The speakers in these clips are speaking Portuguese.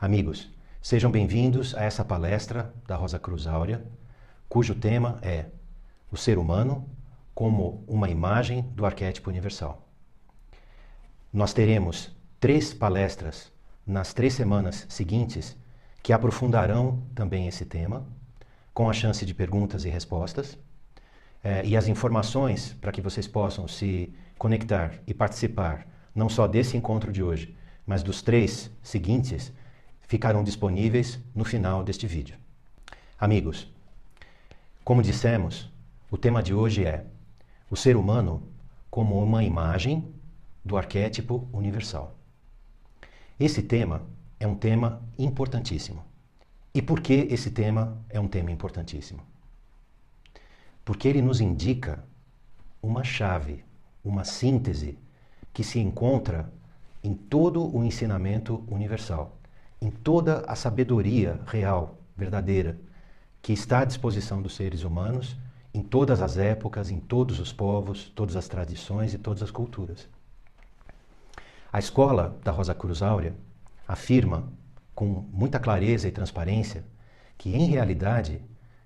Amigos, sejam bem-vindos a essa palestra da Rosa Cruz Áurea, cujo tema é o ser humano como uma imagem do arquétipo universal. Nós teremos 3 palestras nas 3 semanas seguintes que aprofundarão também esse tema, com a chance de perguntas e respostas, e as informações para que vocês possam se conectar e participar não só desse encontro de hoje, mas dos 3 seguintes, ficarão disponíveis no final deste vídeo. Amigos, como dissemos, o tema de hoje é o ser humano como uma imagem do arquétipo universal. Esse tema é um tema importantíssimo. E por que esse tema é um tema importantíssimo? Porque ele nos indica uma chave, uma síntese que se encontra em todo o ensinamento universal, em toda a sabedoria real, verdadeira, que está à disposição dos seres humanos em todas as épocas, em todos os povos, todas as tradições e todas as culturas. A escola da Rosa Cruz Áurea afirma com muita clareza e transparência que, em realidade,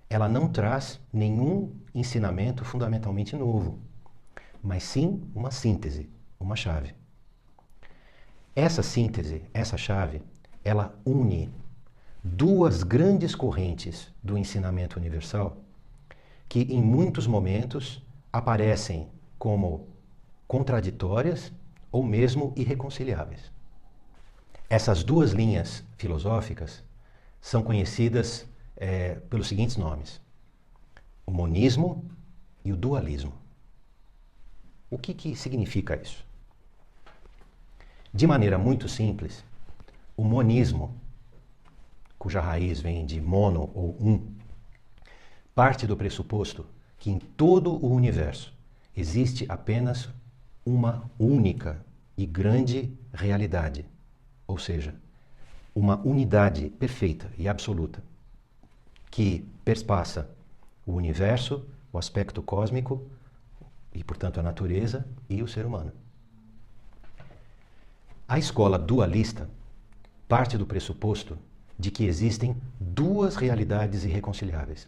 ela não traz nenhum ensinamento fundamentalmente novo, mas sim uma síntese, uma chave. Essa síntese, essa chave, ela une 2 grandes correntes do ensinamento universal que em muitos momentos aparecem como contraditórias ou mesmo irreconciliáveis. Essas 2 linhas filosóficas são conhecidas pelos seguintes nomes: o monismo e o dualismo. O que significa isso? De maneira muito simples, o monismo, cuja raiz vem de mono ou parte do pressuposto que em todo o universo existe apenas uma única e grande realidade, ou seja, uma unidade perfeita e absoluta, que perspassa o universo, o aspecto cósmico e, portanto, a natureza e o ser humano. A escola dualista parte do pressuposto de que existem 2 realidades irreconciliáveis: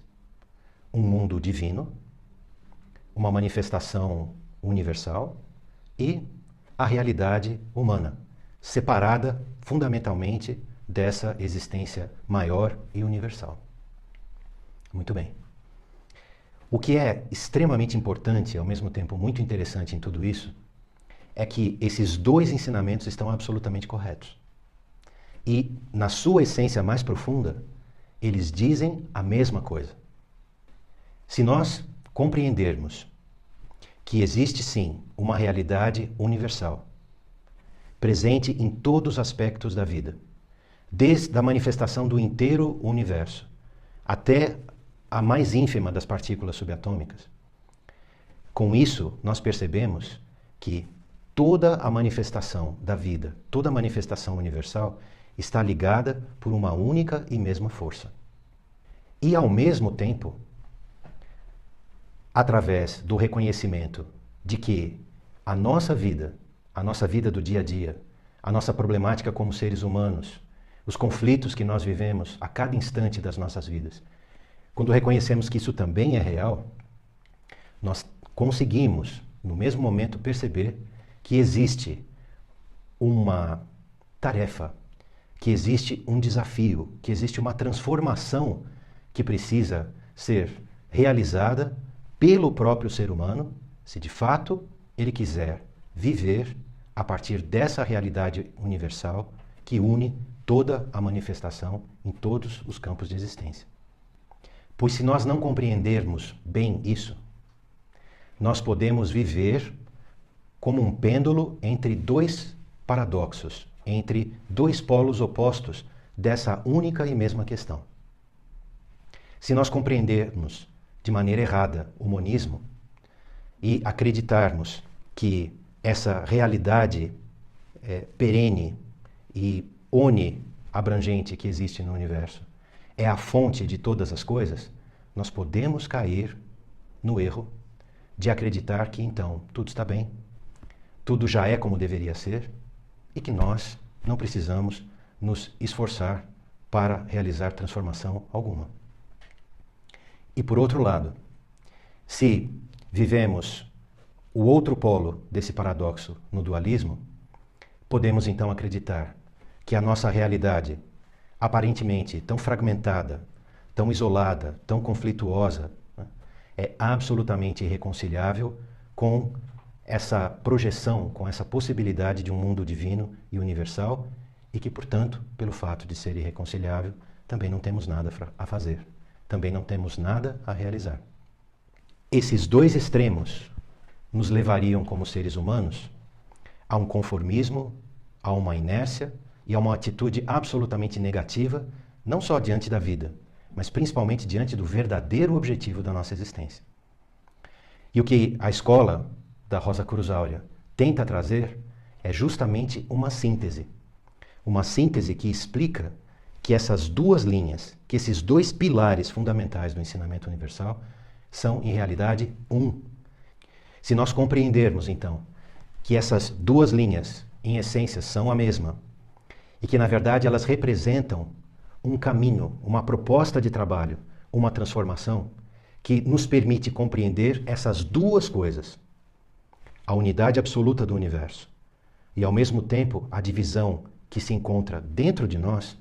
um mundo divino, uma manifestação universal, e a realidade humana, separada fundamentalmente dessa existência maior e universal. Muito bem. O que é extremamente importante e ao mesmo tempo muito interessante em tudo isso é que esses 2 ensinamentos estão absolutamente corretos. E, na sua essência mais profunda, eles dizem a mesma coisa. Se nós compreendermos que existe sim uma realidade universal, presente em todos os aspectos da vida, desde a manifestação do inteiro universo até a mais ínfima das partículas subatômicas, com isso nós percebemos que toda a manifestação da vida, toda a manifestação universal está ligada por uma única e mesma força. E, ao mesmo tempo, através do reconhecimento de que a nossa vida do dia a dia, a nossa problemática como seres humanos, os conflitos que nós vivemos a cada instante das nossas vidas, quando reconhecemos que isso também é real, nós conseguimos, no mesmo momento, perceber que existe uma tarefa, que existe um desafio, que existe uma transformação que precisa ser realizada pelo próprio ser humano, se de fato ele quiser viver a partir dessa realidade universal que une toda a manifestação em todos os campos de existência. Pois se nós não compreendermos bem isso, nós podemos viver como um pêndulo entre 2 paradoxos, entre 2 polos opostos dessa única e mesma questão. Se nós compreendermos de maneira errada o monismo e acreditarmos que essa realidade perene e oniabrangente que existe no universo é a fonte de todas as coisas, nós podemos cair no erro de acreditar que então tudo está bem, tudo já é como deveria ser e que nós não precisamos nos esforçar para realizar transformação alguma. E por outro lado, se vivemos o outro polo desse paradoxo no dualismo, podemos então acreditar que a nossa realidade, aparentemente tão fragmentada, tão isolada, tão conflituosa, né, é absolutamente irreconciliável com essa projeção, com essa possibilidade de um mundo divino e universal, e que, portanto, pelo fato de ser irreconciliável, também não temos nada a fazer, também não temos nada a realizar. Esses dois extremos nos levariam, como seres humanos, a um conformismo, a uma inércia e a uma atitude absolutamente negativa, não só diante da vida, mas principalmente diante do verdadeiro objetivo da nossa existência. E o que a escola da Rosa Cruz Áurea tenta trazer é justamente uma síntese que explica que essas duas linhas, que esses dois pilares fundamentais do ensinamento universal são, em realidade, um. Se nós compreendermos, então, que essas duas linhas, em essência, são a mesma, e que, na verdade, elas representam um caminho, uma proposta de trabalho, uma transformação, que nos permite compreender essas duas coisas, a unidade absoluta do universo e, ao mesmo tempo, a divisão que se encontra dentro de nós,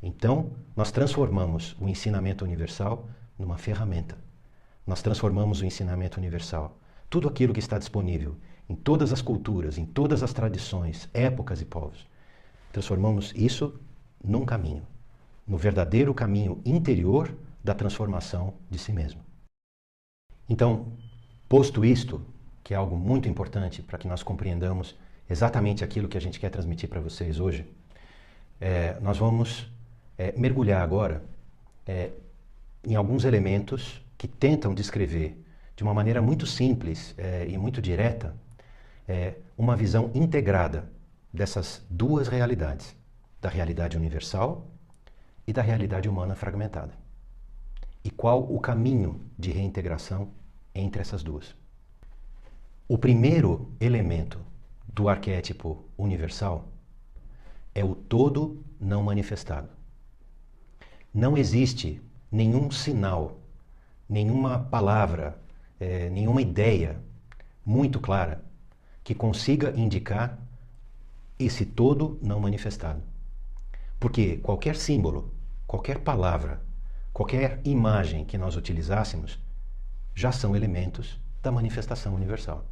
então nós transformamos o ensinamento universal numa ferramenta. Nós transformamos o ensinamento universal, tudo aquilo que está disponível em todas as culturas, em todas as tradições, épocas e povos. Transformamos isso num caminho, no verdadeiro caminho interior da transformação de si mesmo. Então, posto isto, que é algo muito importante para que nós compreendamos exatamente aquilo que a gente quer transmitir para vocês hoje, nós vamos mergulhar agora em alguns elementos que tentam descrever de uma maneira muito simples e muito direta uma visão integrada dessas duas realidades, da realidade universal e da realidade humana fragmentada. E qual o caminho de reintegração entre essas duas. O primeiro elemento do arquétipo universal é o todo não manifestado. Não existe nenhum sinal, nenhuma palavra, nenhuma ideia muito clara que consiga indicar esse todo não manifestado. Porque qualquer símbolo, qualquer palavra, qualquer imagem que nós utilizássemos já são elementos da manifestação universal.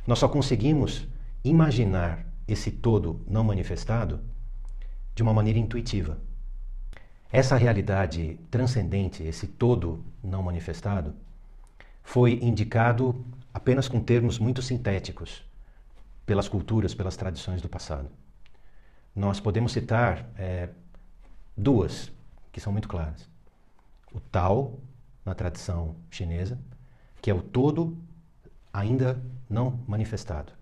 Nós só conseguimos imaginar esse todo não manifestado de uma maneira intuitiva. Essa realidade transcendente, esse todo não manifestado, foi indicado apenas com termos muito sintéticos pelas culturas, pelas tradições do passado. Nós podemos citar duas que são muito claras. O Tao, na tradição chinesa, que é o todo ainda não manifestado.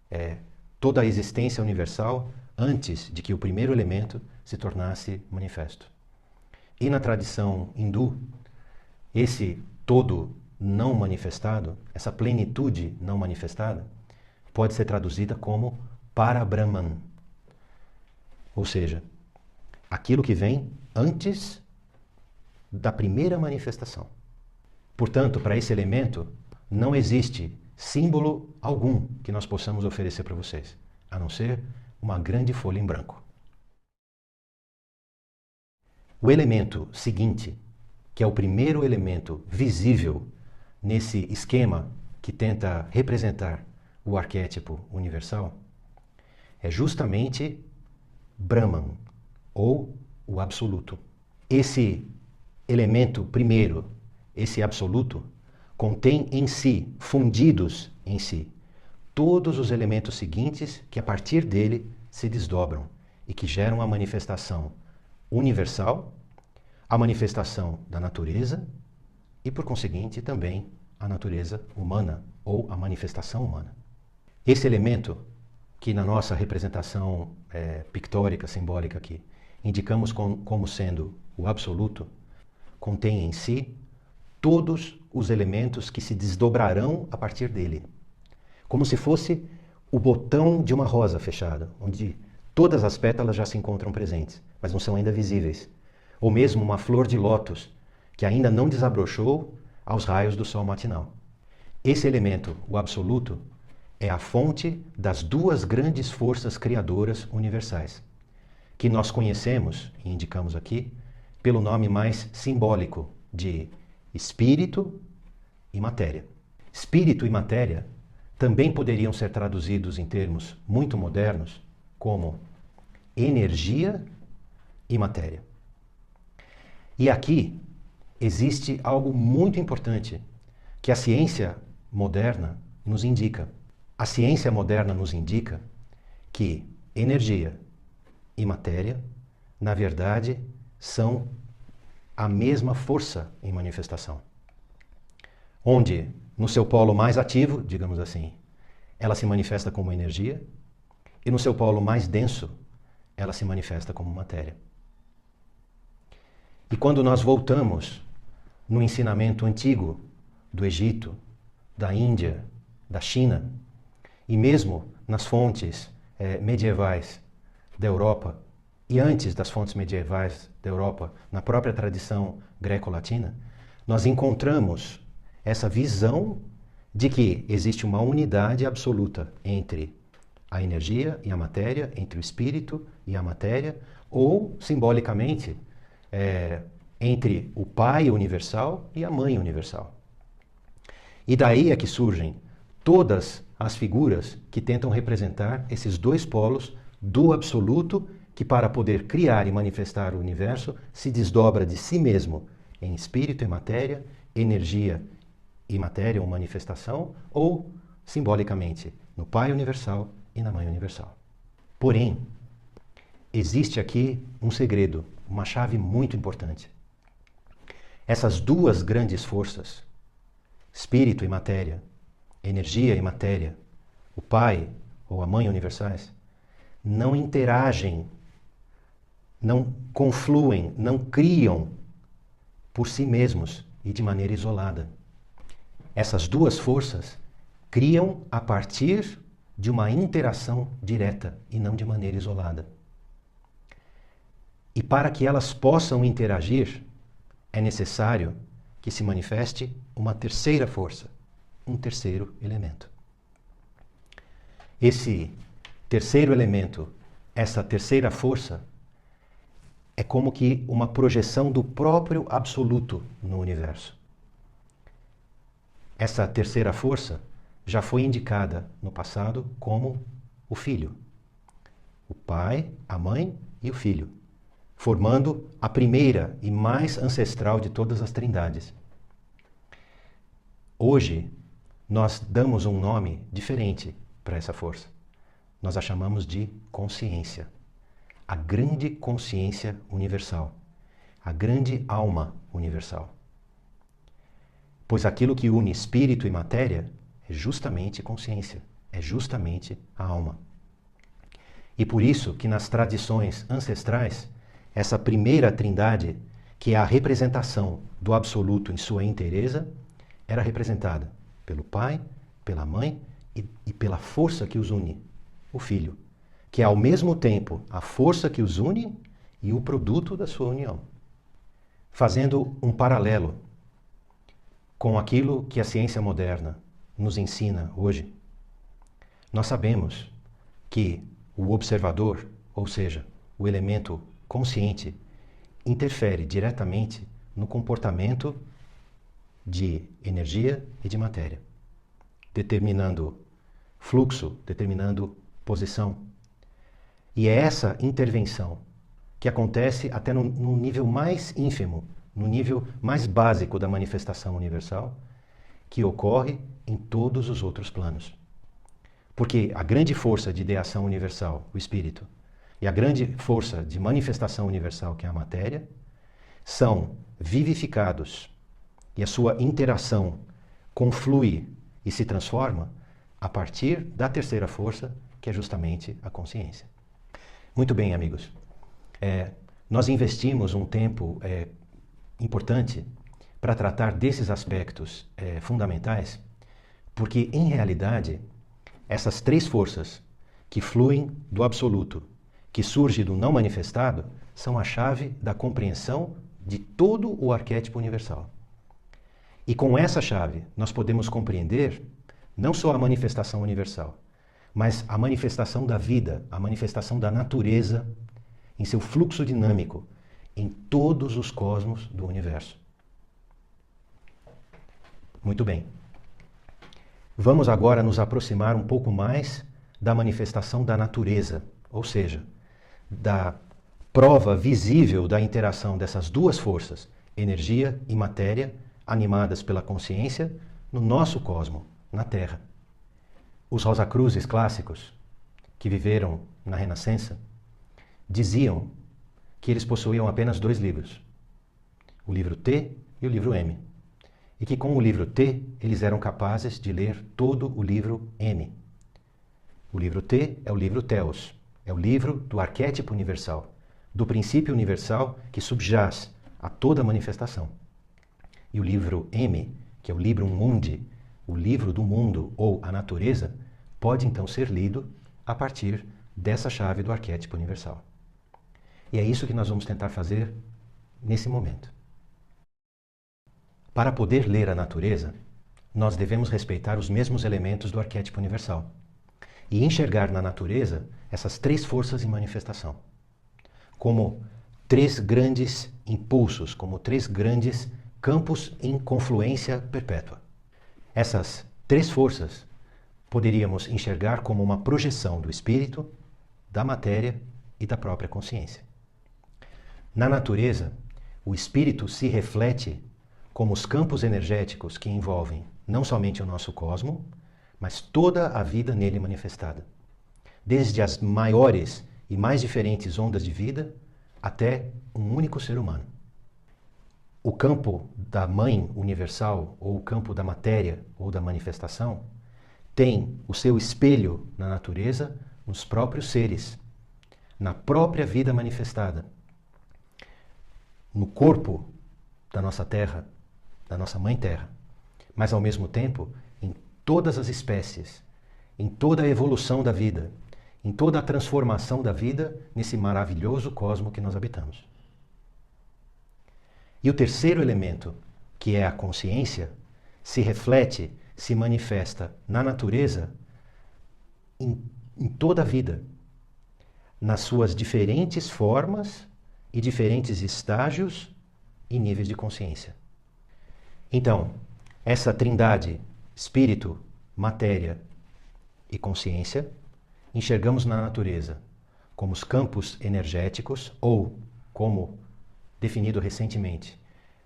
É toda a existência universal antes de que o primeiro elemento se tornasse manifesto. E na tradição hindu, esse todo não manifestado, essa plenitude não manifestada, pode ser traduzida como Parabrahman. Ou seja, aquilo que vem antes da primeira manifestação. Portanto, para esse elemento, não existe símbolo algum que nós possamos oferecer para vocês, a não ser uma grande folha em branco. O elemento seguinte, que é o primeiro elemento visível nesse esquema que tenta representar o arquétipo universal, é justamente Brahman, ou o absoluto. Esse elemento primeiro, esse absoluto, contém em si, fundidos em si, todos os elementos seguintes que a partir dele se desdobram e que geram a manifestação universal, a manifestação da natureza e, por conseguinte, também a natureza humana ou a manifestação humana. Esse elemento, que na nossa representação pictórica, simbólica aqui, indicamos como sendo o absoluto, contém em si todos os elementos que se desdobrarão a partir dele. Como se fosse o botão de uma rosa fechada, onde Todas as pétalas já se encontram presentes, mas não são ainda visíveis. Ou mesmo uma flor de lótus, que ainda não desabrochou aos raios do sol matinal. Esse elemento, o absoluto, é a fonte das duas grandes forças criadoras universais, que nós conhecemos, e indicamos aqui, pelo nome mais simbólico de espírito e matéria. Espírito e matéria também poderiam ser traduzidos em termos muito modernos como energia e matéria. E aqui existe algo muito importante que a ciência moderna nos indica. A ciência moderna nos indica que energia e matéria, na verdade, são a mesma força em manifestação. Onde, no seu polo mais ativo, digamos assim, ela se manifesta como energia, e no seu polo mais denso, ela se manifesta como matéria. E quando nós voltamos no ensinamento antigo do Egito, da Índia, da China, e mesmo nas fontes medievais da Europa, e antes das fontes medievais da Europa, na própria tradição greco-latina, nós encontramos essa visão de que existe uma unidade absoluta entre a energia e a matéria, entre o espírito e a matéria, ou, simbolicamente, entre o Pai universal e a Mãe universal. E daí é que surgem todas as figuras que tentam representar esses dois polos do absoluto, que para poder criar e manifestar o universo se desdobra de si mesmo em espírito e matéria, energia e matéria ou manifestação, ou, simbolicamente, no Pai universal e na Mãe universal. Porém, existe aqui um segredo, uma chave muito importante. Essas duas grandes forças, espírito e matéria, energia e matéria, o Pai ou a Mãe universais, não interagem, não confluem, não criam por si mesmos e de maneira isolada. Essas duas forças criam a partir de uma interação direta e não de maneira isolada. E para que elas possam interagir, é necessário que se manifeste uma terceira força, um terceiro elemento. Esse terceiro elemento, essa terceira força, é como que uma projeção do próprio absoluto no universo. Essa terceira força já foi indicada no passado como o Filho. O Pai, a Mãe e o Filho, formando a primeira e mais ancestral de todas as trindades. Hoje, nós damos um nome diferente para essa força. Nós a chamamos de consciência. A grande consciência universal. A grande alma universal. Pois aquilo que une espírito e matéria é justamente consciência, é justamente a alma. E por isso que nas tradições ancestrais, essa primeira trindade, que é a representação do absoluto em sua inteireza, era representada pelo Pai, pela Mãe e pela força que os une, o Filho, que é ao mesmo tempo a força que os une e o produto da sua união. Fazendo um paralelo com aquilo que a ciência moderna nos ensina hoje, nós sabemos que o observador, ou seja, o elemento consciente, interfere diretamente no comportamento de energia e de matéria, determinando fluxo, determinando posição. E é essa intervenção que acontece até no nível mais ínfimo, no nível mais básico da manifestação universal, que ocorre em todos os outros planos. Porque a grande força de ideação universal, o espírito, e a grande força de manifestação universal, que é a matéria, são vivificados e a sua interação conflui e se transforma a partir da terceira força, que é justamente a consciência. Muito bem, amigos. Nós investimos um tempo importante para tratar desses aspectos fundamentais, porque, em realidade, essas três forças que fluem do absoluto, que surge do não manifestado são a chave da compreensão de todo o arquétipo universal. E com essa chave, nós podemos compreender não só a manifestação universal, mas a manifestação da vida, a manifestação da natureza em seu fluxo dinâmico em todos os cosmos do universo. Muito bem. Vamos agora nos aproximar um pouco mais da manifestação da natureza, ou seja, da prova visível da interação dessas duas forças, energia e matéria, animadas pela consciência, no nosso cosmo, na Terra. Os Rosacruzes clássicos, que viveram na Renascença, diziam que eles possuíam apenas 2 livros, o livro T e o livro M, e que com o livro T eles eram capazes de ler todo o livro M. O livro T é o livro Theos, é o livro do arquétipo universal, do princípio universal que subjaz a toda manifestação. E o livro M, que é o Librum Mundi, o livro do mundo ou a natureza, pode então ser lido a partir dessa chave do arquétipo universal. E é isso que nós vamos tentar fazer nesse momento. Para poder ler a natureza, nós devemos respeitar os mesmos elementos do arquétipo universal e enxergar na natureza essas 3 forças em manifestação, como 3 grandes impulsos, como 3 grandes campos em confluência perpétua. Essas 3 forças poderíamos enxergar como uma projeção do espírito, da matéria e da própria consciência. Na natureza, o espírito se reflete como os campos energéticos que envolvem não somente o nosso cosmo, mas toda a vida nele manifestada, desde as maiores e mais diferentes ondas de vida até um único ser humano. O campo da mãe universal, ou o campo da matéria ou da manifestação, tem o seu espelho na natureza, nos próprios seres, na própria vida manifestada, no corpo da nossa Terra, da nossa Mãe Terra, mas ao mesmo tempo em todas as espécies, em toda a evolução da vida, em toda a transformação da vida nesse maravilhoso cosmo que nós habitamos. E o terceiro elemento, que é a consciência, se reflete, se manifesta na natureza em toda a vida, nas suas diferentes formas e diferentes estágios e níveis de consciência. Então, essa trindade, espírito, matéria e consciência, enxergamos na natureza como os campos energéticos ou, como definido recentemente,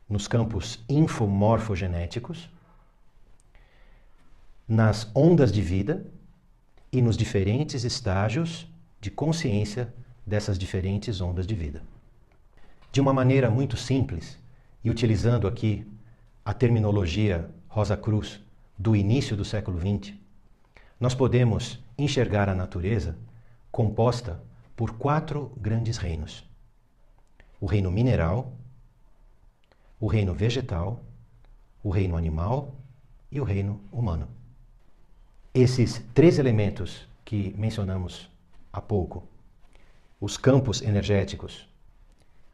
nos campos infomorfogenéticos, nas ondas de vida e nos diferentes estágios de consciência dessas diferentes ondas de vida. De uma maneira muito simples, e utilizando aqui a terminologia Rosacruz do início do século XX, nós podemos enxergar a natureza composta por 4 grandes reinos: o reino mineral, o reino vegetal, o reino animal e o reino humano. Esses 3 elementos que mencionamos há pouco, os campos energéticos,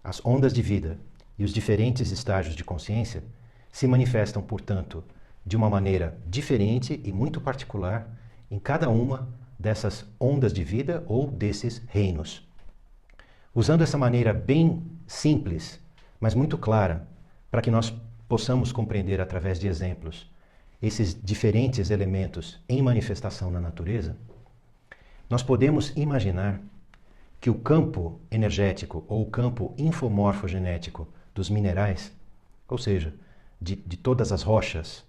as ondas de vida e os diferentes estágios de consciência, se manifestam, portanto, de uma maneira diferente e muito particular em cada uma dessas ondas de vida ou desses reinos. Usando essa maneira bem simples, mas muito clara, para que nós possamos compreender através de exemplos esses diferentes elementos em manifestação na natureza, nós podemos imaginar que o campo energético ou o campo infomorfogenético dos minerais, ou seja, de todas as rochas,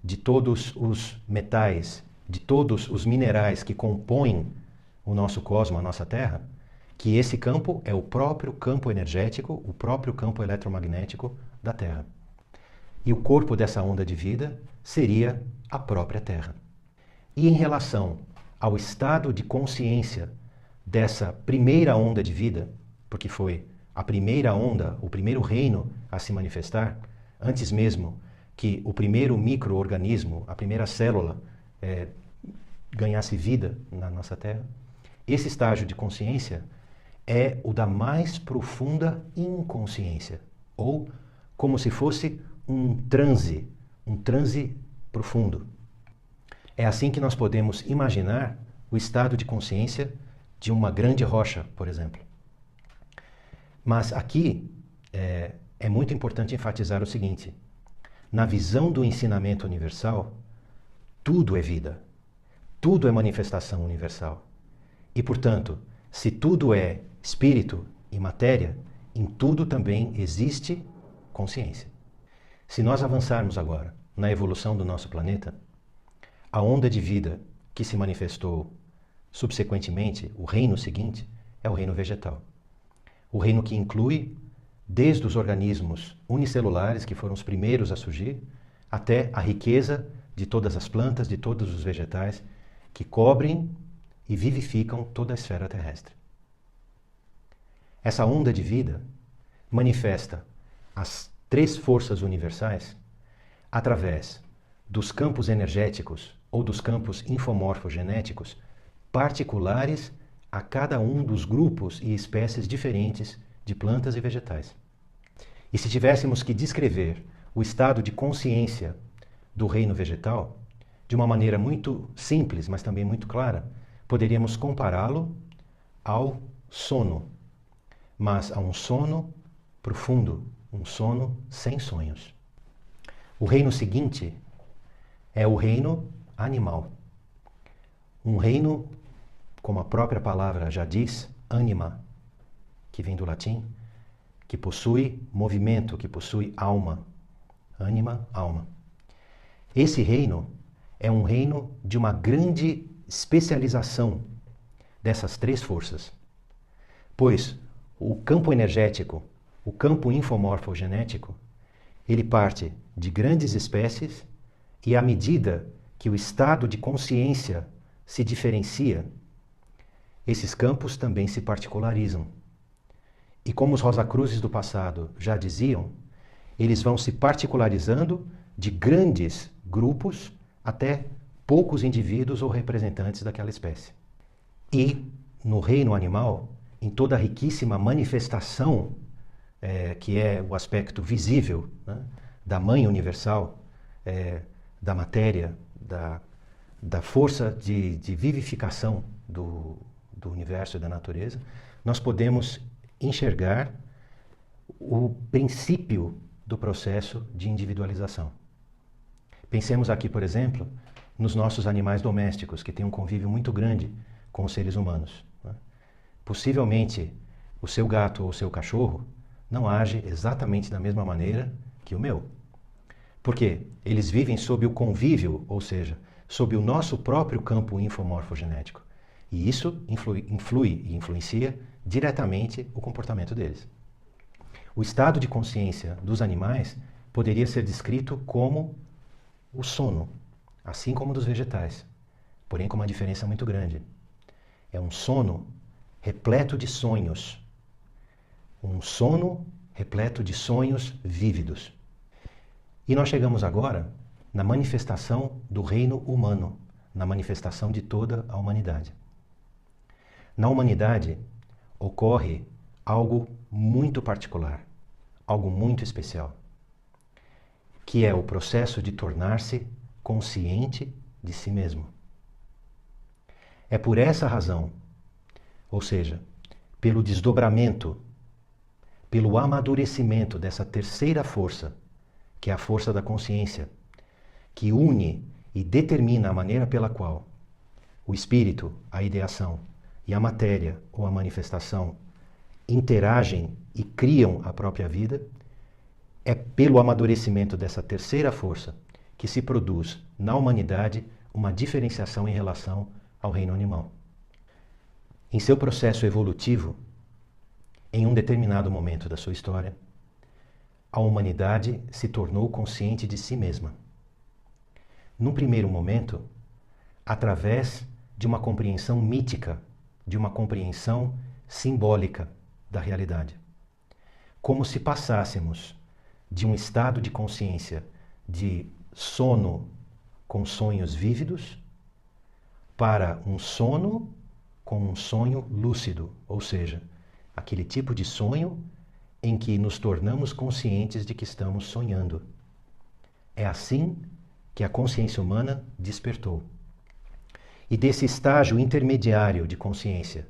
de todos os metais, de todos os minerais que compõem o nosso cosmo, a nossa Terra, que esse campo é o próprio campo energético, o próprio campo eletromagnético da Terra. E o corpo dessa onda de vida seria a própria Terra. E em relação ao estado de consciência dessa primeira onda de vida, porque foi a primeira onda, o primeiro reino a se manifestar, antes mesmo que o primeiro micro-organismo, a primeira célula, ganhasse vida na nossa Terra, Esse estágio de consciência é o da mais profunda inconsciência, ou como se fosse um transe profundo. É assim que nós podemos imaginar o estado de consciência de uma grande rocha, por exemplo. Mas aqui é muito importante enfatizar o seguinte: na visão do ensinamento universal, tudo é vida, tudo é manifestação universal. E, portanto, se tudo é espírito e matéria, em tudo também existe consciência. Se nós avançarmos agora na evolução do nosso planeta, a onda de vida que se manifestou subsequentemente, o reino seguinte, é o reino vegetal. O reino que inclui desde os organismos unicelulares, que foram os primeiros a surgir, até a riqueza de todas as plantas, de todos os vegetais, que cobrem e vivificam toda a esfera terrestre. Essa onda de vida manifesta as três forças universais através dos campos energéticos ou dos campos infomorfogenéticos particulares a cada um dos grupos e espécies diferentes de plantas e vegetais. E se tivéssemos que descrever o estado de consciência do reino vegetal, de uma maneira muito simples, mas também muito clara, poderíamos compará-lo ao sono, mas a um sono profundo, um sono sem sonhos. O reino seguinte é o reino animal. Um reino, como a própria palavra já diz, anima, que vem do latim, que possui movimento, que possui alma. Ânima, alma. Esse reino é um reino de uma grande especialização dessas três forças, pois o campo energético, o campo infomorfogenético, ele parte de grandes espécies e à medida que o estado de consciência se diferencia, esses campos também se particularizam. E como os Rosacruzes do passado já diziam, eles vão se particularizando de grandes grupos até poucos indivíduos ou representantes daquela espécie. E no reino animal, em toda a riquíssima manifestação, que é o aspecto visível, né, da mãe universal, da matéria, da força de vivificação do universo e da natureza, nós podemos enxergar o princípio do processo de individualização. Pensemos aqui, por exemplo, nos nossos animais domésticos, que têm um convívio muito grande com os seres humanos, né? Possivelmente, o seu gato ou o seu cachorro não age exatamente da mesma maneira que o meu. Por quê? Eles vivem sob o convívio, ou seja, sob o nosso próprio campo infomorfogenético. E isso influi e influencia diretamente o comportamento deles. O estado de consciência dos animais poderia ser descrito como o sono, assim como dos vegetais, porém com uma diferença muito grande. É um sono repleto de sonhos, um sono repleto de sonhos vívidos. E nós chegamos agora na manifestação do reino humano, na manifestação de toda a humanidade. Na humanidade ocorre algo muito particular, algo muito especial, que é o processo de tornar-se consciente de si mesmo. É por essa razão, ou seja, pelo desdobramento, pelo amadurecimento dessa terceira força, que é a força da consciência, que une e determina a maneira pela qual o espírito, a ideação e a matéria ou a manifestação interagem e criam a própria vida, é pelo amadurecimento dessa terceira força que se produz na humanidade uma diferenciação em relação ao reino animal. Em seu processo evolutivo, em um determinado momento da sua história, a humanidade se tornou consciente de si mesma. Num primeiro momento, através de uma compreensão mítica, de uma compreensão simbólica da realidade. Como se passássemos de um estado de consciência de sono com sonhos vívidos para um sono com um sonho lúcido, ou seja, aquele tipo de sonho em que nos tornamos conscientes de que estamos sonhando. É assim que a consciência humana despertou. E desse estágio intermediário de consciência,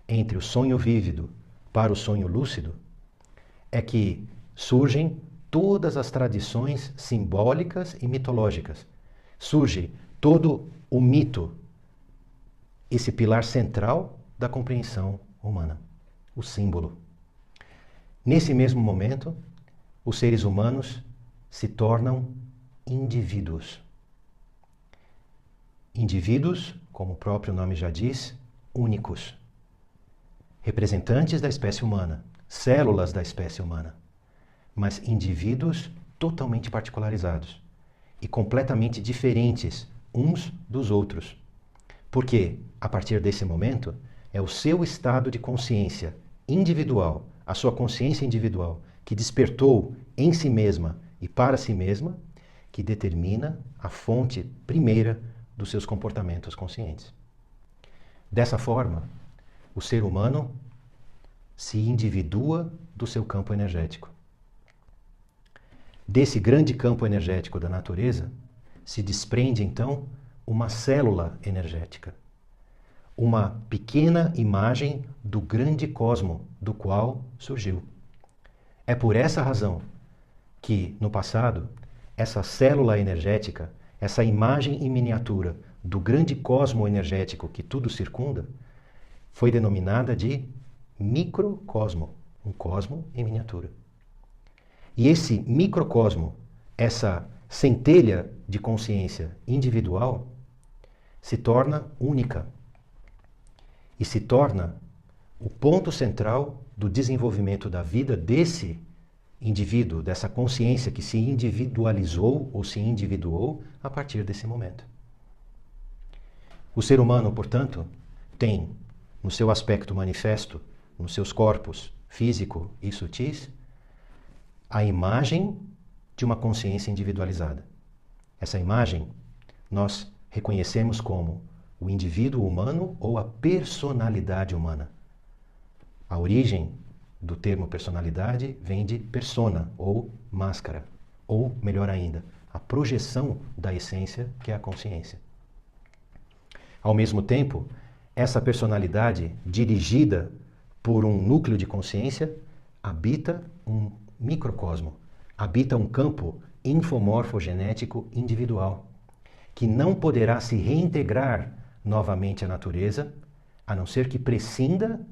entre o sonho vívido para o sonho lúcido, é que surgem todas as tradições simbólicas e mitológicas. Surge todo o mito, esse pilar central da compreensão humana, o símbolo. Nesse mesmo momento, os seres humanos se tornam indivíduos. Indivíduos, como o próprio nome já diz, únicos. Representantes da espécie humana, células da espécie humana, mas indivíduos totalmente particularizados e completamente diferentes uns dos outros. Porque, a partir desse momento, é o seu estado de consciência individual, a sua consciência individual, que despertou em si mesma e para si mesma, que determina a fonte primeira dos seus comportamentos conscientes. Dessa forma, o ser humano se individua do seu campo energético. Desse grande campo energético da natureza, se desprende então uma célula energética, uma pequena imagem do grande cosmo do qual surgiu. É por essa razão que, no passado, essa célula energética, essa imagem em miniatura do grande cosmo energético que tudo circunda, foi denominada de microcosmo, um cosmo em miniatura. E esse microcosmo, essa centelha de consciência individual, se torna única e se torna o ponto central do desenvolvimento da vida desse indivíduo, dessa consciência que se individualizou ou se individuou a partir desse momento. O ser humano, portanto, tem no seu aspecto manifesto, nos seus corpos físico e sutis, a imagem de uma consciência individualizada. Essa imagem nós reconhecemos como o indivíduo humano ou a personalidade humana. A origem do termo personalidade vem de persona ou máscara, ou, melhor ainda, a projeção da essência que é a consciência. Ao mesmo tempo, essa personalidade, dirigida por um núcleo de consciência, habita um microcosmo, habita um campo infomorfogenético individual, que não poderá se reintegrar novamente à natureza, a não ser que prescinda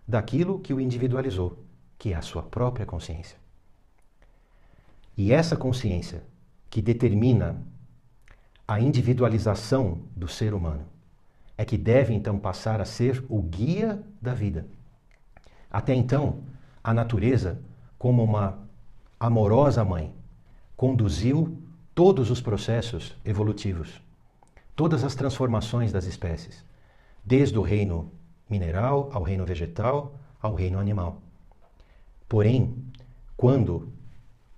daquilo que o individualizou, que é a sua própria consciência. E essa consciência que determina a individualização do ser humano é que deve então passar a ser o guia da vida. Até então, a natureza, como uma amorosa mãe, conduziu todos os processos evolutivos, todas as transformações das espécies, desde o reino mineral ao reino vegetal, ao reino animal. Porém, quando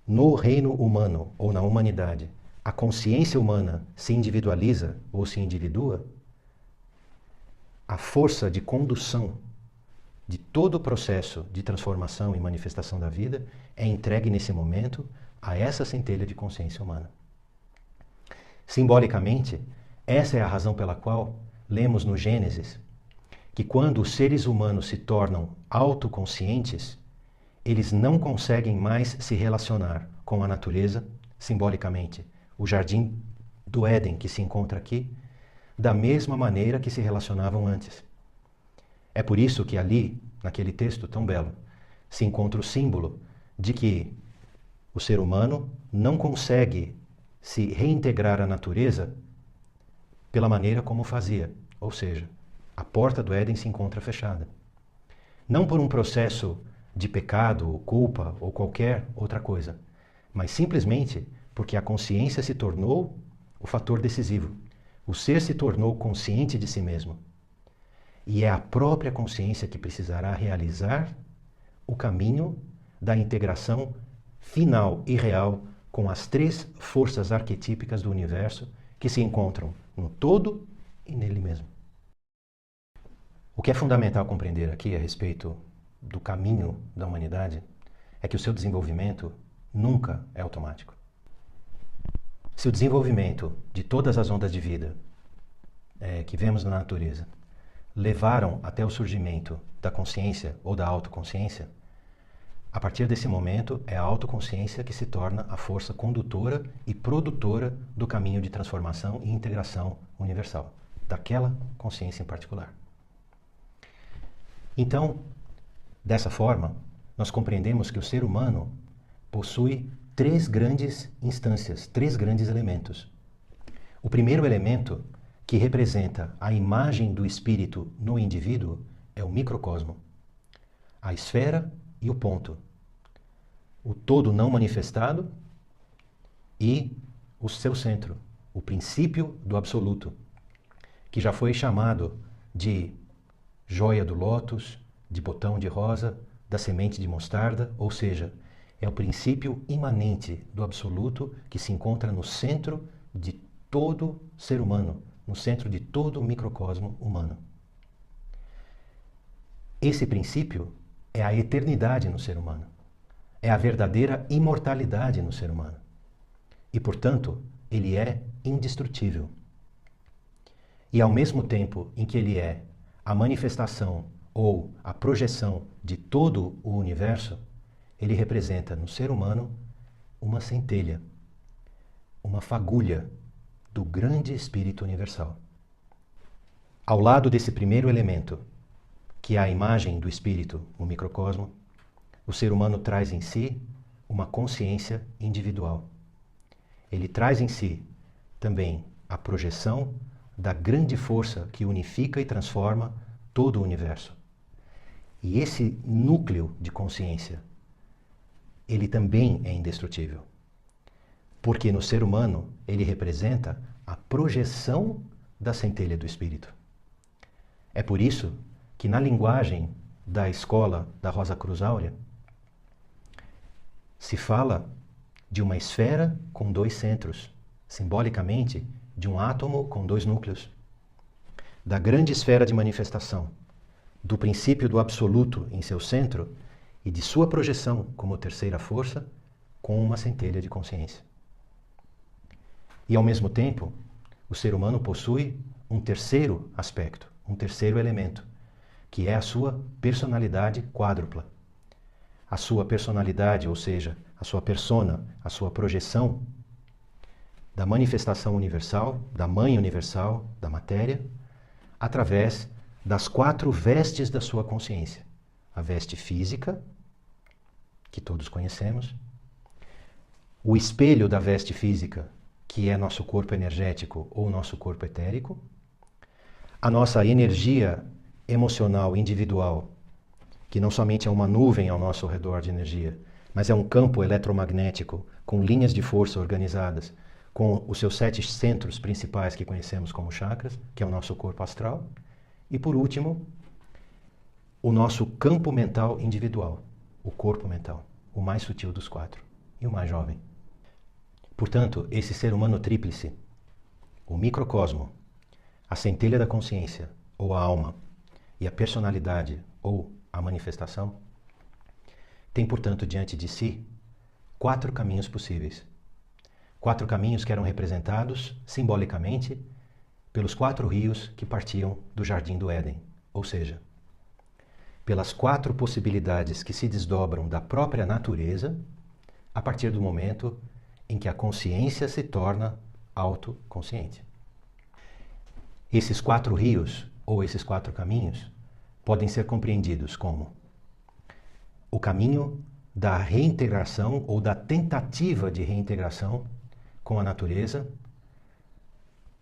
no reino humano ou na humanidade a consciência humana se individualiza ou se individua, a força de condução de todo o processo de transformação e manifestação da vida é entregue nesse momento a essa centelha de consciência humana. Simbolicamente, essa é a razão pela qual lemos no Gênesis que quando os seres humanos se tornam autoconscientes, eles não conseguem mais se relacionar com a natureza, simbolicamente, o jardim do Éden que se encontra aqui, da mesma maneira que se relacionavam antes. É por isso que ali, naquele texto tão belo, se encontra o símbolo de que o ser humano não consegue se reintegrar à natureza pela maneira como fazia, ou seja, a porta do Éden se encontra fechada. Não por um processo de pecado, ou culpa, ou qualquer outra coisa, mas simplesmente porque a consciência se tornou o fator decisivo. O ser se tornou consciente de si mesmo. E é a própria consciência que precisará realizar o caminho da integração final e real com as três forças arquetípicas do universo que se encontram no todo e nele mesmo. O O que é fundamental compreender aqui a respeito do caminho da humanidade é que o seu desenvolvimento nunca é automático. Se o desenvolvimento de todas as ondas de vida que vemos na natureza levaram até o surgimento da consciência ou da autoconsciência, a partir desse momento é a autoconsciência que se torna a força condutora e produtora do caminho de transformação e integração universal, daquela consciência em particular. Então, dessa forma, nós compreendemos que o ser humano possui três grandes instâncias, três grandes elementos. O primeiro elemento, que representa a imagem do espírito no indivíduo, é o microcosmo, a esfera e o ponto, o todo não manifestado e o seu centro, o princípio do absoluto, que já foi chamado de joia do lótus, de botão de rosa, da semente de mostarda, ou seja, é o princípio imanente do absoluto que se encontra no centro de todo ser humano, no centro de todo o microcosmo humano. Esse princípio é a eternidade no ser humano, é a verdadeira imortalidade no ser humano e, portanto, ele é indestrutível. E ao mesmo tempo em que ele é a manifestação ou a projeção de todo o universo, ele representa no ser humano uma centelha, uma fagulha do grande Espírito Universal. Ao lado desse primeiro elemento, que é a imagem do Espírito, o microcosmo, o ser humano traz em si uma consciência individual. Ele traz em si também a projeção da grande força que unifica e transforma todo o universo. E esse núcleo de consciência, ele também é indestrutível. Porque no ser humano ele representa a projeção da centelha do Espírito. É por isso que na linguagem da escola da Rosa Cruz Áurea se fala de uma esfera com dois centros, simbolicamente de um átomo com dois núcleos, da grande esfera de manifestação, do princípio do absoluto em seu centro e de sua projeção como terceira força com uma centelha de consciência. E ao mesmo tempo, o ser humano possui um terceiro aspecto, um terceiro elemento, que é a sua personalidade quádrupla. A sua personalidade, ou seja, a sua persona, a sua projeção da manifestação universal, da mãe universal, da matéria, através das quatro vestes da sua consciência. A veste física, que todos conhecemos, o espelho da veste física, que é nosso corpo energético ou nosso corpo etérico, a nossa energia emocional individual, que não somente é uma nuvem ao nosso redor de energia, mas é um campo eletromagnético com linhas de força organizadas, com os seus 7 centros principais que conhecemos como chakras, que é o nosso corpo astral, e por último, o nosso campo mental individual, o corpo mental, o mais sutil dos 4 e o mais jovem. Portanto, esse ser humano tríplice, o microcosmo, a centelha da consciência, ou a alma, e a personalidade, ou a manifestação, tem, portanto, diante de si 4 caminhos possíveis. 4 caminhos que eram representados simbolicamente pelos 4 rios que partiam do Jardim do Éden, ou seja, pelas 4 possibilidades que se desdobram da própria natureza a partir do momento em que a consciência se torna autoconsciente. Esses 4 rios, ou esses 4 caminhos, podem ser compreendidos como o caminho da reintegração ou da tentativa de reintegração com a natureza,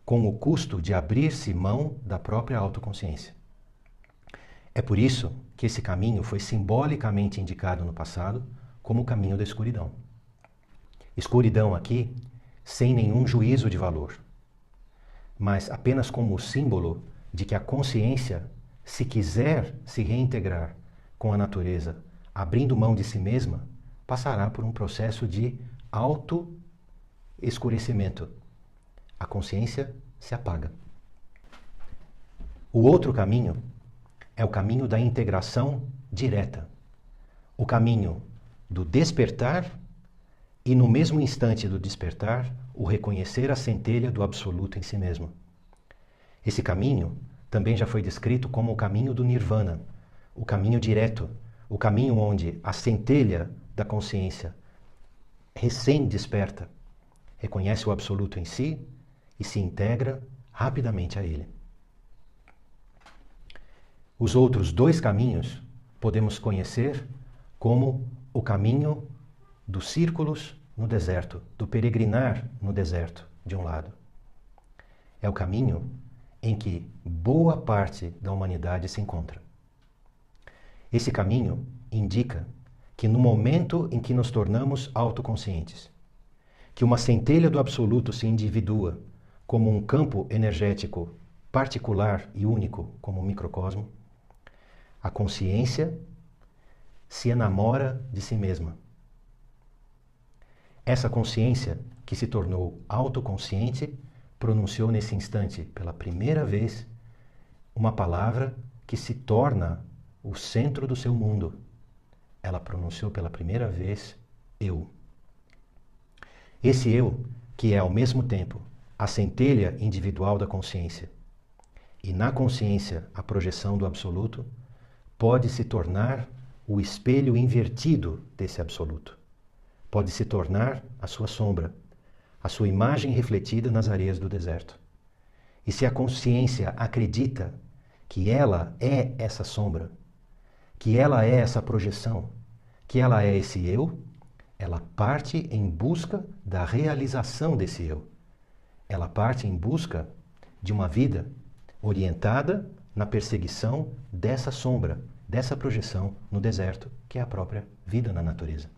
com o custo de abrir-se mão da própria autoconsciência. É por isso que esse caminho foi simbolicamente indicado no passado como o caminho da escuridão. Escuridão aqui sem nenhum juízo de valor, mas apenas como símbolo de que a consciência, se quiser se reintegrar com a natureza, abrindo mão de si mesma, passará por um processo de auto-escurecimento. A consciência se apaga. O outro caminho é o caminho da integração direta, o caminho do despertar e, no mesmo instante do despertar, o reconhecer a centelha do absoluto em si mesmo. Esse caminho também já foi descrito como o caminho do nirvana, o caminho direto, o caminho onde a centelha da consciência recém-desperta reconhece o absoluto em si e se integra rapidamente a ele. Os outros dois caminhos podemos conhecer como o caminho dos círculos no deserto, do peregrinar no deserto, de um lado. É o caminho em que boa parte da humanidade se encontra. Esse caminho indica que no momento em que nos tornamos autoconscientes, que uma centelha do absoluto se individua como um campo energético particular e único como um microcosmo, a consciência se enamora de si mesma. Essa consciência, que se tornou autoconsciente, pronunciou nesse instante, pela primeira vez, uma palavra que se torna o centro do seu mundo. Ela pronunciou pela primeira vez eu. Esse eu, que é ao mesmo tempo a centelha individual da consciência e na consciência a projeção do absoluto, pode se tornar o espelho invertido desse absoluto. Pode se tornar a sua sombra, a sua imagem refletida nas areias do deserto. E se a consciência acredita que ela é essa sombra, que ela é essa projeção, que ela é esse eu, ela parte em busca da realização desse eu. Ela parte em busca de uma vida orientada na perseguição dessa sombra, dessa projeção no deserto, que é a própria vida na natureza.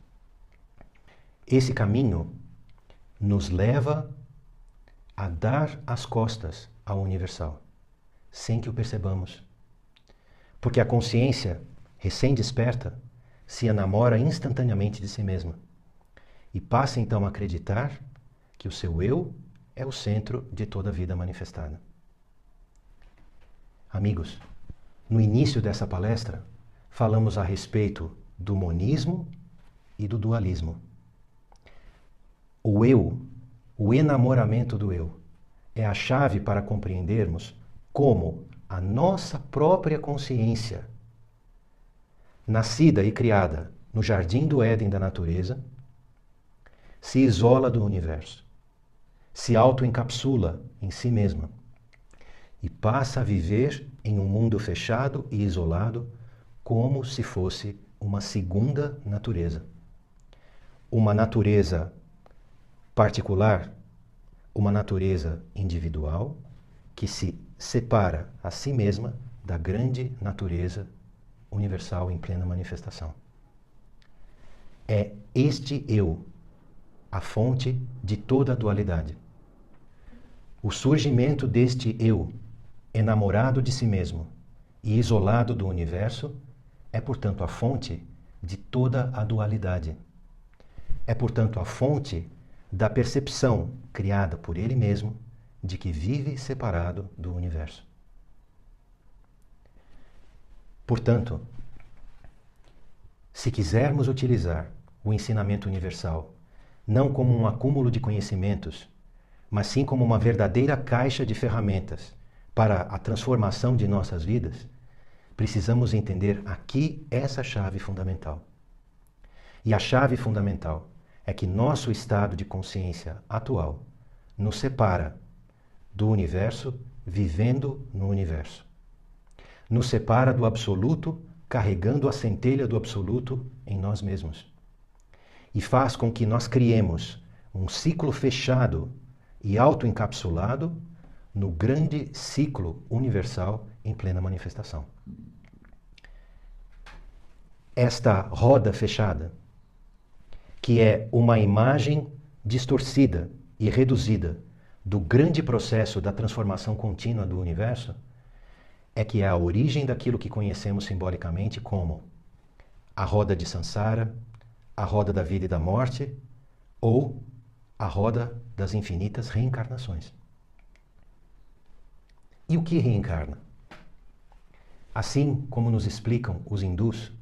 Esse caminho nos leva a dar as costas ao universal, sem que o percebamos. Porque a consciência, recém-desperta, se enamora instantaneamente de si mesma e passa então a acreditar que o seu eu é o centro de toda a vida manifestada. Amigos, no início dessa palestra, falamos a respeito do monismo e do dualismo. O eu, o enamoramento do eu, é a chave para compreendermos como a nossa própria consciência, nascida e criada no jardim do Éden da natureza, se isola do universo, se auto-encapsula em si mesma e passa a viver em um mundo fechado e isolado como se fosse uma segunda natureza. Uma natureza particular, uma natureza individual que se separa a si mesma da grande natureza universal em plena manifestação. É este eu a fonte de toda a dualidade. O surgimento deste eu, enamorado de si mesmo e isolado do universo, é, portanto, a fonte de toda a dualidade. É, portanto, a fonte da percepção criada por ele mesmo de que vive separado do universo. Portanto, se quisermos utilizar o ensinamento universal não como um acúmulo de conhecimentos, mas sim como uma verdadeira caixa de ferramentas para a transformação de nossas vidas, precisamos entender aqui essa chave fundamental. E a chave fundamental é que nosso estado de consciência atual nos separa do universo vivendo no universo. Nos separa do absoluto carregando a centelha do absoluto em nós mesmos. E faz com que nós criemos um ciclo fechado e auto-encapsulado no grande ciclo universal em plena manifestação. Esta roda fechada, que é uma imagem distorcida e reduzida do grande processo da transformação contínua do universo, é que é a origem daquilo que conhecemos simbolicamente como a roda de Sansara, a roda da vida e da morte, ou a roda das infinitas reencarnações. E o que reencarna? Assim como nos explicam os hindus,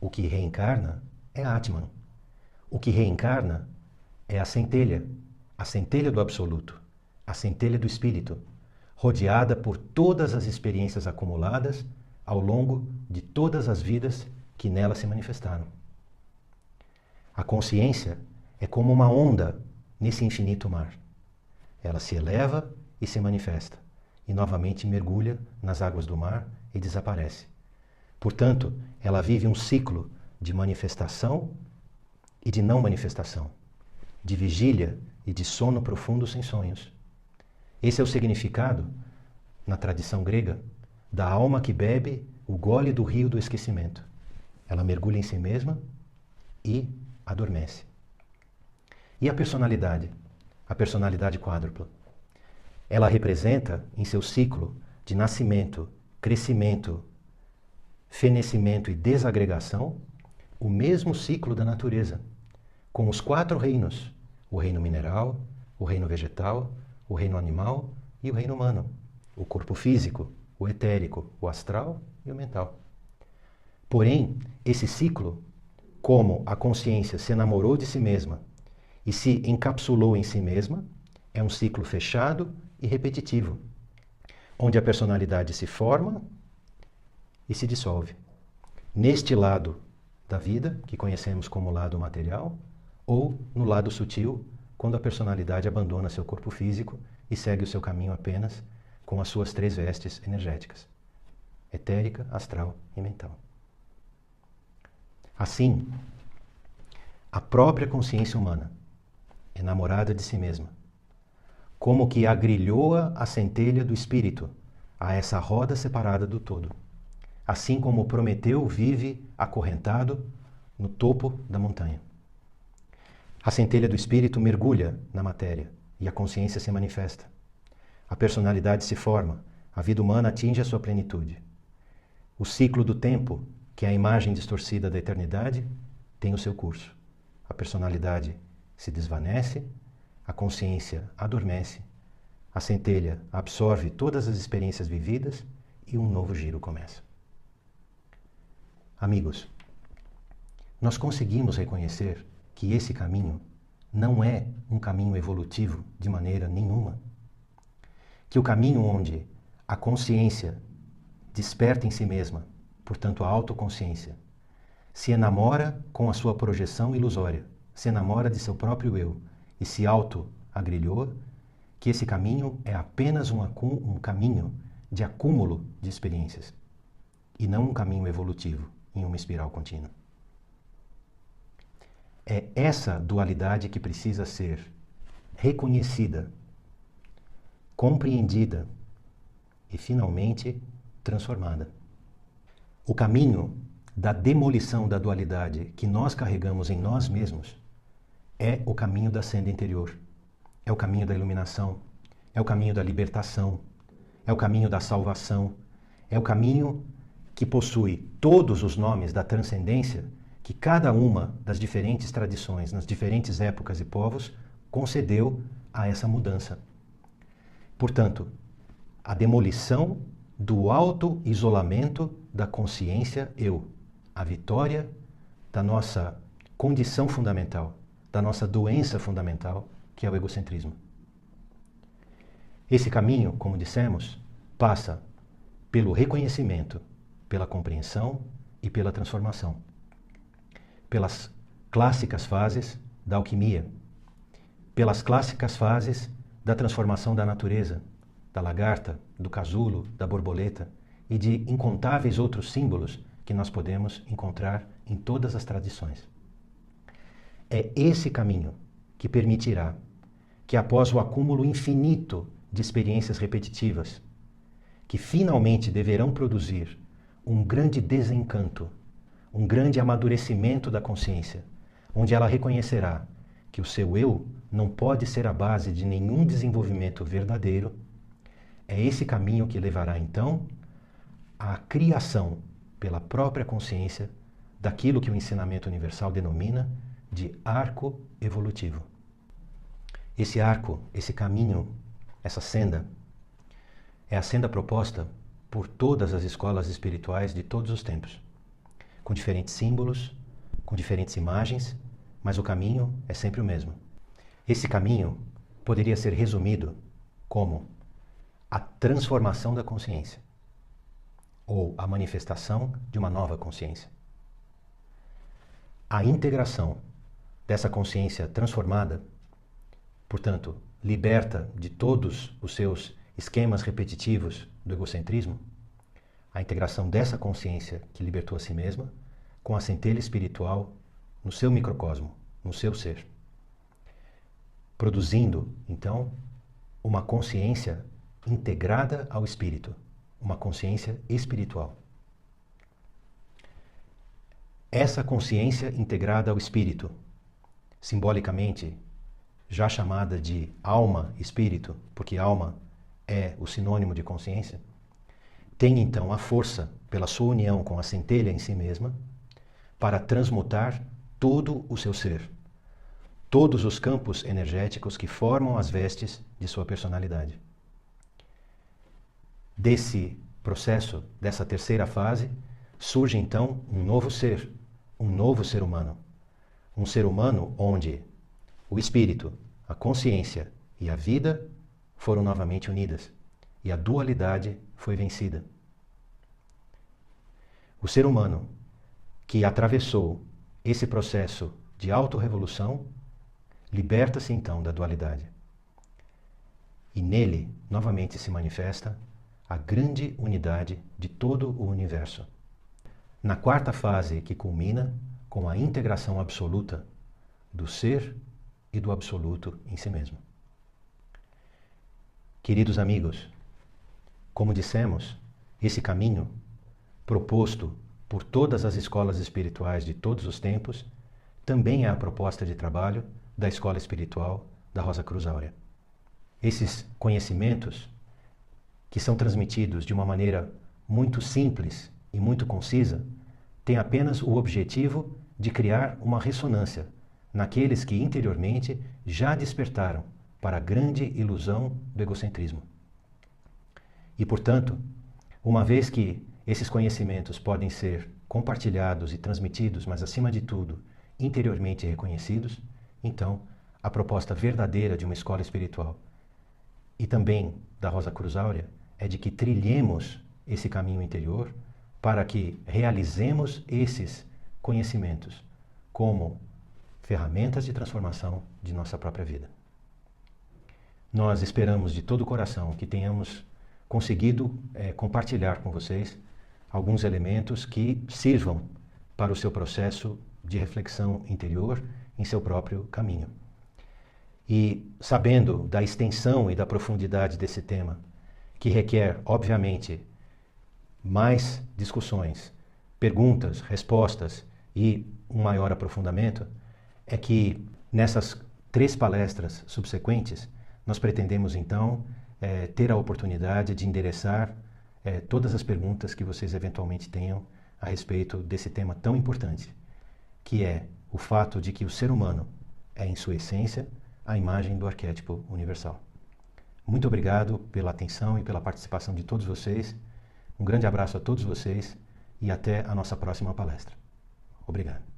o que reencarna é Atman. O que reencarna é a centelha do Absoluto, a centelha do Espírito, rodeada por todas as experiências acumuladas ao longo de todas as vidas que nela se manifestaram. A consciência é como uma onda nesse infinito mar. Ela se eleva e se manifesta, e novamente mergulha nas águas do mar e desaparece. Portanto, ela vive um ciclo de manifestação e de não manifestação, de vigília e de sono profundo sem sonhos. Esse é o significado, na tradição grega, da alma que bebe o gole do rio do esquecimento. Ela mergulha em si mesma e adormece. E a personalidade quádrupla? Ela representa, em seu ciclo de nascimento, crescimento, fenecimento e desagregação, o mesmo ciclo da natureza, com os 4 reinos: o reino mineral, o reino vegetal, o reino animal e o reino humano, o corpo físico, o etérico, o astral e o mental. Porém, esse ciclo, como a consciência se enamorou de si mesma e se encapsulou em si mesma, é um ciclo fechado e repetitivo, onde a personalidade se forma e se dissolve. Neste lado da vida, que conhecemos como lado material, ou no lado sutil, quando a personalidade abandona seu corpo físico e segue o seu caminho apenas com as suas 3 vestes energéticas: etérica, astral e mental. Assim, a própria consciência humana, enamorada de si mesma, como que agrilhoa a centelha do espírito a essa roda separada do todo. Assim como Prometeu vive acorrentado no topo da montanha. A centelha do espírito mergulha na matéria e a consciência se manifesta. A personalidade se forma, a vida humana atinge a sua plenitude. O ciclo do tempo, que é a imagem distorcida da eternidade, tem o seu curso. A personalidade se desvanece, a consciência adormece, a centelha absorve todas as experiências vividas e um novo giro começa. Amigos, nós conseguimos reconhecer que esse caminho não é um caminho evolutivo de maneira nenhuma. Que o caminho onde a consciência desperta em si mesma, portanto a autoconsciência, se enamora com a sua projeção ilusória, se enamora de seu próprio eu e se auto-agrilhoa, que esse caminho é apenas um caminho de acúmulo de experiências e não um caminho evolutivo em uma espiral contínua. É essa dualidade que precisa ser reconhecida, compreendida e, finalmente, transformada. O caminho da demolição da dualidade que nós carregamos em nós mesmos é o caminho da senda interior, é o caminho da iluminação, é o caminho da libertação, é o caminho da salvação, é o caminho que possui todos os nomes da transcendência que cada uma das diferentes tradições, nas diferentes épocas e povos, concedeu a essa mudança. Portanto, a demolição do auto-isolamento da consciência eu, a vitória da nossa condição fundamental, da nossa doença fundamental, que é o egocentrismo. Esse caminho, como dissemos, passa pelo reconhecimento, pela compreensão e pela transformação. Pelas clássicas fases da alquimia, pelas clássicas fases da transformação da natureza, da lagarta, do casulo, da borboleta e de incontáveis outros símbolos que nós podemos encontrar em todas as tradições. É esse caminho que permitirá que, após o acúmulo infinito de experiências repetitivas, que finalmente deverão produzir um grande desencanto, um grande amadurecimento da consciência, onde ela reconhecerá que o seu eu não pode ser a base de nenhum desenvolvimento verdadeiro, é esse caminho que levará então à criação pela própria consciência daquilo que o ensinamento universal denomina de arco evolutivo. Esse arco, esse caminho, essa senda, é a senda proposta por todas as escolas espirituais de todos os tempos, com diferentes símbolos, com diferentes imagens, mas o caminho é sempre o mesmo. Esse caminho poderia ser resumido como a transformação da consciência, ou a manifestação de uma nova consciência. A integração dessa consciência transformada, portanto, liberta de todos os seus esquemas repetitivos do egocentrismo, a integração dessa consciência que libertou a si mesma com a centelha espiritual no seu microcosmo, no seu ser, produzindo, então, uma consciência integrada ao espírito, uma consciência espiritual. Essa consciência integrada ao espírito, simbolicamente já chamada de alma-espírito, porque alma é o sinônimo de consciência, tem então a força, pela sua união com a centelha em si mesma, para transmutar todo o seu ser, todos os campos energéticos que formam as vestes de sua personalidade. Desse processo, dessa terceira fase, surge então um novo ser humano. Um ser humano onde o espírito, a consciência e a vida foram novamente unidas e a dualidade foi vencida. O ser humano que atravessou esse processo de autorrevolução liberta-se então da dualidade. E nele novamente se manifesta a grande unidade de todo o universo. Na quarta fase, que culmina com a integração absoluta do ser e do absoluto em si mesmo. Queridos amigos, como dissemos, esse caminho proposto por todas as escolas espirituais de todos os tempos também é a proposta de trabalho da Escola Espiritual da Rosa Cruz Áurea. Esses conhecimentos, que são transmitidos de uma maneira muito simples e muito concisa, têm apenas o objetivo de criar uma ressonância naqueles que interiormente já despertaram para a grande ilusão do egocentrismo. E, portanto, uma vez que esses conhecimentos podem ser compartilhados e transmitidos, mas, acima de tudo, interiormente reconhecidos, então, a proposta verdadeira de uma escola espiritual e também da Rosa Cruz Áurea é de que trilhemos esse caminho interior para que realizemos esses conhecimentos como ferramentas de transformação de nossa própria vida. Nós esperamos de todo o coração que tenhamos conseguido compartilhar com vocês alguns elementos que sirvam para o seu processo de reflexão interior em seu próprio caminho. E sabendo da extensão e da profundidade desse tema, que requer, obviamente, mais discussões, perguntas, respostas e um maior aprofundamento, é que nessas 3 palestras subsequentes, nós pretendemos então ter a oportunidade de endereçar todas as perguntas que vocês eventualmente tenham a respeito desse tema tão importante, que é o fato de que o ser humano é, em sua essência, a imagem do arquétipo universal. Muito obrigado pela atenção e pela participação de todos vocês. Um grande abraço a todos vocês e até a nossa próxima palestra. Obrigado.